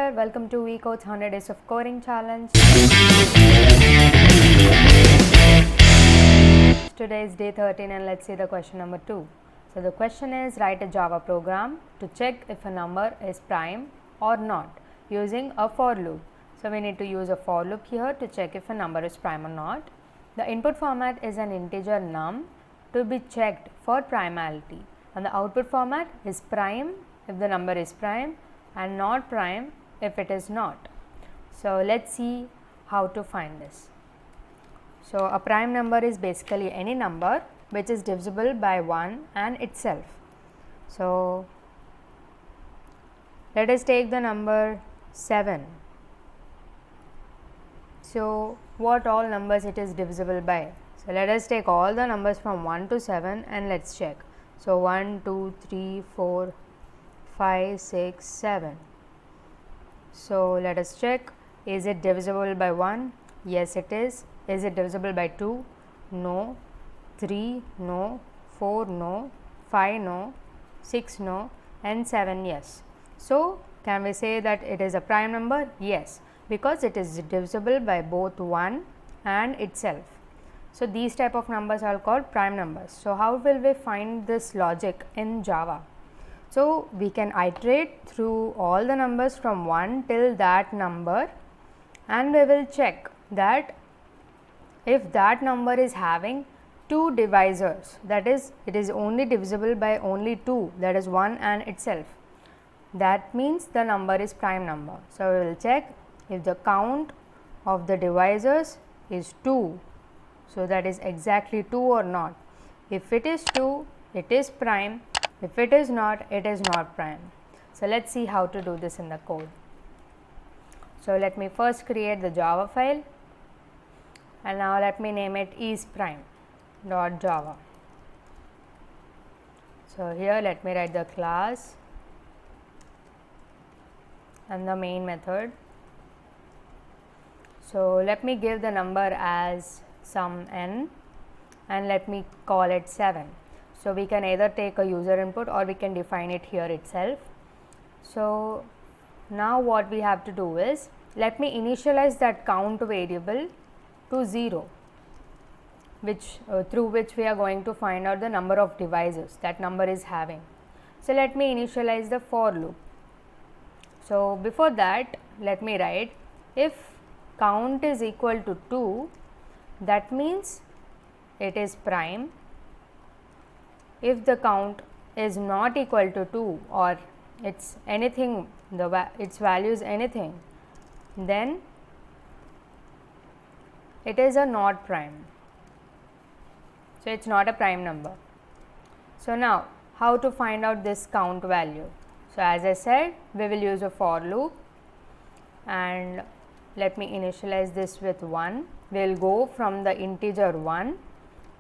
there, welcome to VCode's 100 Days of Coding Challenge. Today is day 13 and let's see the question number 2. So the question is, write a Java program to check if a number is prime or not using a for loop. So we need to use a for loop here to check if a number is prime or not. The input format is an integer num to be checked for primality, and the output format is prime if the number is prime and not prime if it is not. So let's see how to find this. So a prime number is basically any number which is divisible by 1 and itself. So let us take the number 7. So what all numbers it is divisible by? So let us take all the numbers from 1 to 7 and let's check. So 1, 2, 3, 4, 5, 6, 7. So let us check, is it divisible by 1? Yes, it is. Is it divisible by 2? No. 3, no. 4, no. 5, no. 6, no. And 7, yes. So can we say that it is a prime number? Yes, because it is divisible by both 1 and itself. So these type of numbers are called prime numbers. So how will we find this logic in Java? So we can iterate through all the numbers from 1 till that number, and we will check that if that number is having 2 divisors, that is, it is only divisible by only 2, that is 1 and itself, that means the number is prime number. So we will check if the count of the divisors is 2. So that is exactly 2 or not. If it is 2, it is prime. If it is not, it is not prime. So let's see how to do this in the code. So let me first create the Java file, and now let me name it isPrime.java. So here let me write the class and the main method. So let me give the number as sum n and let me call it 7. So we can either take a user input or we can define it here itself. So now what we have to do is, let me initialize that count variable to 0, which through which we are going to find out the number of divisors that number is having. So let me initialize the for loop. So before that, let me write, if count is equal to 2, that means it is prime. If the count is not equal to 2 or it's anything, its value is anything, then it is a not prime. So it's not a prime number. So now how to find out this count value? So as I said, we will use a for loop, and let me initialize this with 1. We will go from the integer 1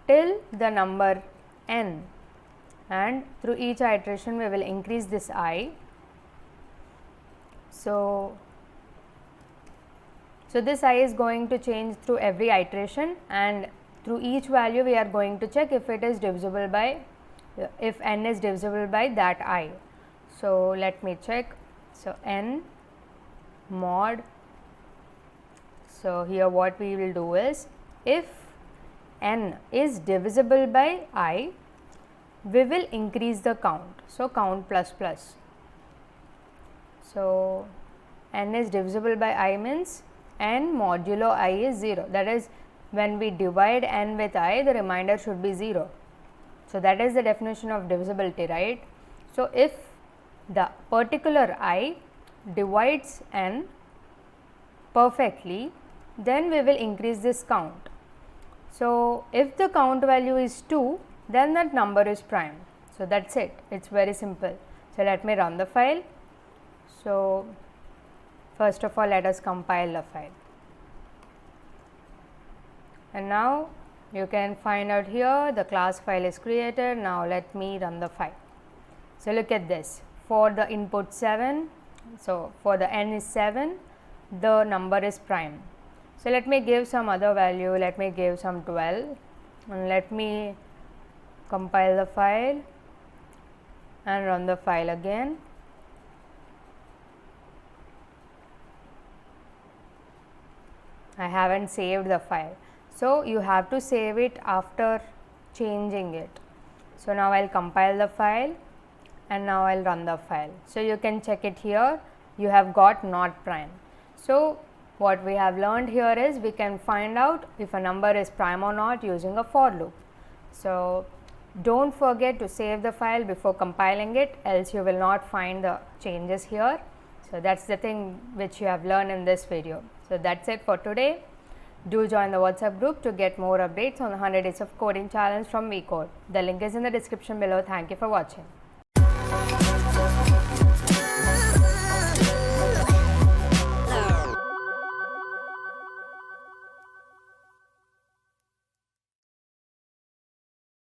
till the number n, and through each iteration we will increase this I. So this I is going to change through every iteration, and through each value we are going to check if it is divisible by, if n is divisible by that I. So let me check. So n mod. So here what we will do is, if n is divisible by I, we will increase the count. So count plus plus. So n is divisible by I means n modulo I is 0. That is, when we divide n with I, the remainder should be 0. So that is the definition of divisibility, right? So if the particular I divides n perfectly, then we will increase this count. So if the count value is 2, then that number is prime. So that's it. It's very simple. So let me run the file. So first of all, let us compile the file. And now you can find out here the class file is created. Now let me run the file. So look at this. For the input 7, so for the n is 7, the number is prime. So let me give some other value. Let me give some 12, and let me compile the file and run the file again. I haven't saved the file. So you have to save it after changing it. So now I'll compile the file and now I'll run the file. So you can check it here, you have got not prime. So what we have learned here is we can find out if a number is prime or not using a for loop. So don't forget to save the file before compiling it, else you will not find the changes here. So that's the thing which you have learned in this video. So that's it for today. Do join the WhatsApp group to get more updates on the 100 Days of Coding Challenge from VCode. The link is in the description below. Thank you for watching.